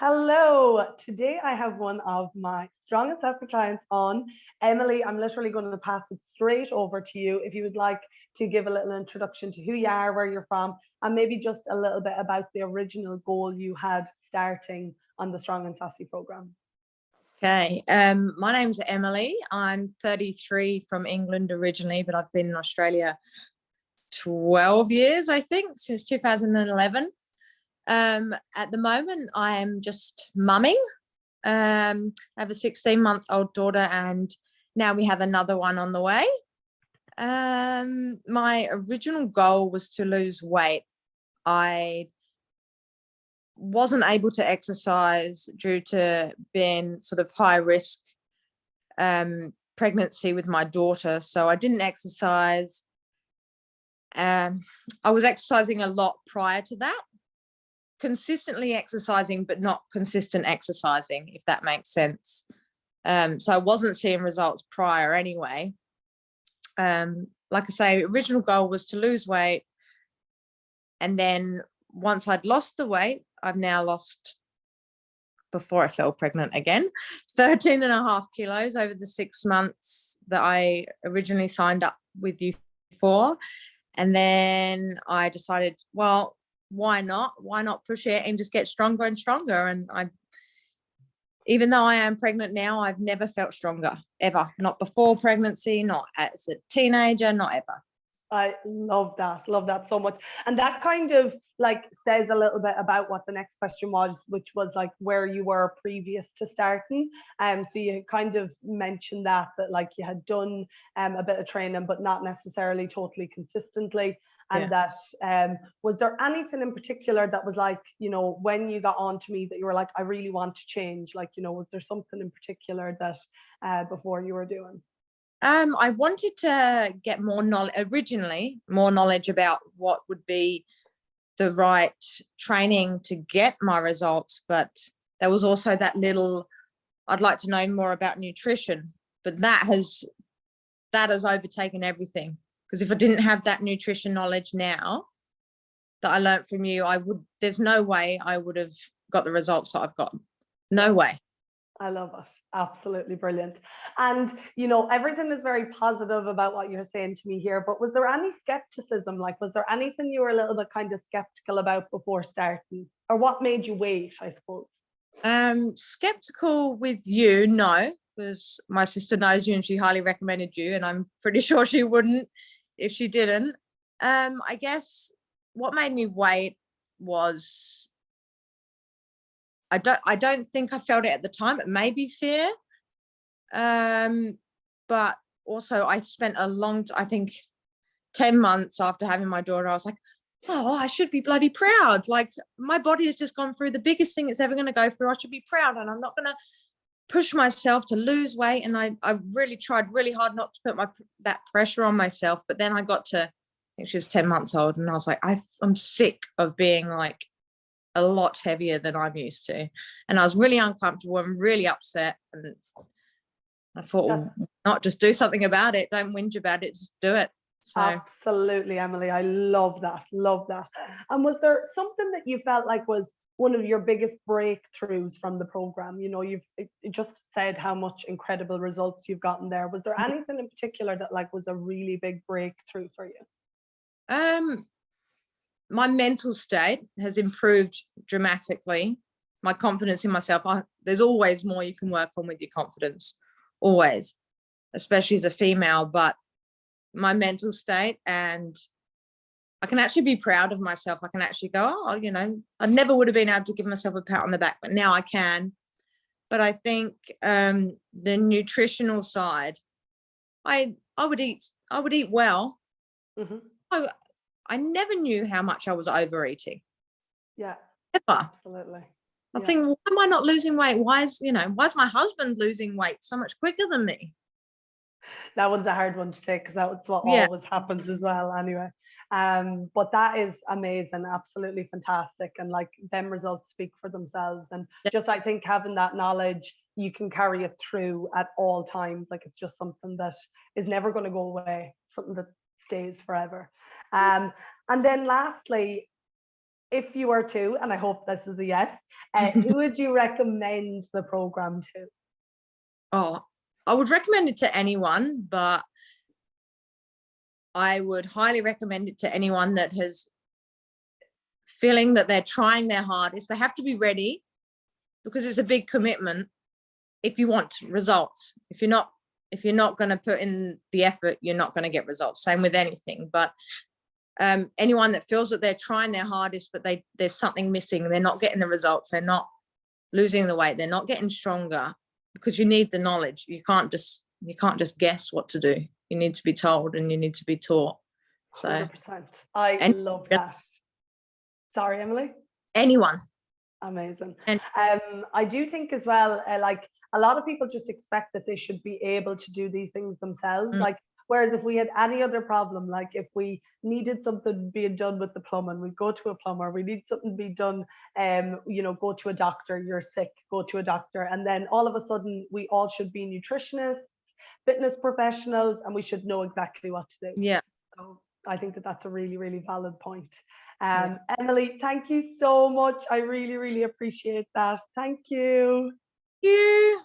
Hello. Today I have one of my strong and sassy clients on. Emily, I'm literally going to pass it straight over to you if you would like to give a little introduction to who you are, where you're from, and maybe just a little bit about the original goal you had starting on the Strong and Sassy program. Okay, my name's Emily. I'm 33 from England originally, but I've been in Australia 12 years, I think, since 2011. At the moment, I am just mumming. I have a 16-month-old daughter, and now we have another one on the way. My original goal was to lose weight. I wasn't able to exercise due to being sort of high risk pregnancy with my daughter, so I didn't exercise. I was exercising a lot prior to that, consistently exercising but not consistent exercising, if that makes sense. So I wasn't seeing results prior anyway. Like I say, original goal was to lose weight, and then once I'd lost the weight, I've now lost, before I fell pregnant again, 13.5 kilos over the 6 months that I originally signed up with you for. And then I decided, well, why not push it and just get stronger and stronger? And even though I am pregnant now, I've never felt stronger, ever. Not before pregnancy, not as a teenager, not ever. I love that so much. And that kind of like says a little bit about what the next question was, which was like where you were previous to starting. So you kind of mentioned that like you had done a bit of training, but not necessarily totally consistently. And that was there anything in particular that was like, when you got on to me that you were like, I really want to change? Like, was there something in particular that before you were doing? I wanted to get more knowledge about what would be the right training to get my results, but there was also that little, I'd like to know more about nutrition, but that has overtaken everything. Because if I didn't have that nutrition knowledge now that I learned from you, there's no way I would have got the results that I've got. No way. I love it. Absolutely brilliant. And, everything is very positive about what you're saying to me here, but was there any skepticism? Like, was there anything you were a little bit kind of skeptical about before starting? Or what made you wait, I suppose? Skeptical with you, no, because my sister knows you and she highly recommended you, and I'm pretty sure she wouldn't if she didn't. I guess what made me wait was I don't think I felt it at the time. It may be fear. But also I spent I think 10 months after having my daughter, I was like, oh, I should be bloody proud. Like, my body has just gone through the biggest thing it's ever going to go through. I should be proud, and I'm not going to push myself to lose weight. And I really tried really hard not to put that pressure on myself. But then I got to, I think she was 10 months old, and I was like, I'm sick of being like a lot heavier than I'm used to. And I was really uncomfortable and really upset. And I thought, well, not just do something about it. Don't whinge about it, just do it. So absolutely, Emily. I love that. Love that. And was there something that you felt like was one of your biggest breakthroughs from the program? You've just said how much incredible results you've gotten there. Was there anything in particular that like was a really big breakthrough for you? My mental state has improved dramatically. My confidence in myself, there's always more you can work on with your confidence, always, especially as a female. But my mental state, and I can actually be proud of myself. I can actually go, oh, I never would have been able to give myself a pat on the back, but now I can. But I think the nutritional side, I would eat well. Mm-hmm. I never knew how much I was overeating. Yeah, ever. Absolutely. I think, why am I not losing weight? Why is my husband losing weight so much quicker than me? That one's a hard one to take, because that's what always happens as well anyway. But that is amazing, absolutely fantastic. And like, them results speak for themselves. And just, I think having that knowledge, you can carry it through at all times. Like, it's just something that is never going to go away, something that stays forever. And then lastly, if you were to, and I hope this is a yes, who would you recommend the program to? Oh, I would recommend it to anyone, but I would highly recommend it to anyone that has feeling that they're trying their hardest. They have to be ready, because it's a big commitment if you want results. If you're not going to put in the effort, you're not going to get results. Same with anything. But anyone that feels that they're trying their hardest, but there's something missing, they're not getting the results, they're not losing the weight, they're not getting stronger, because you need the knowledge. You can't just guess what to do. You need to be told, and you need to be taught. So 100%. I love that. Sorry, Emily. Anyone. Amazing. And I do think as well, like a lot of people just expect that they should be able to do these things themselves. Like, whereas if we had any other problem, like if we needed something being done with the plumbing, we'd go to a plumber. We need something to be done, go to a doctor. You're sick, go to a doctor. And then all of a sudden, we all should be nutritionists, fitness professionals, and we should know exactly what to do. Yeah. So I think that that's a really, really valid point. Emily, thank you so much. I really, really appreciate that. Thank you. Thank you.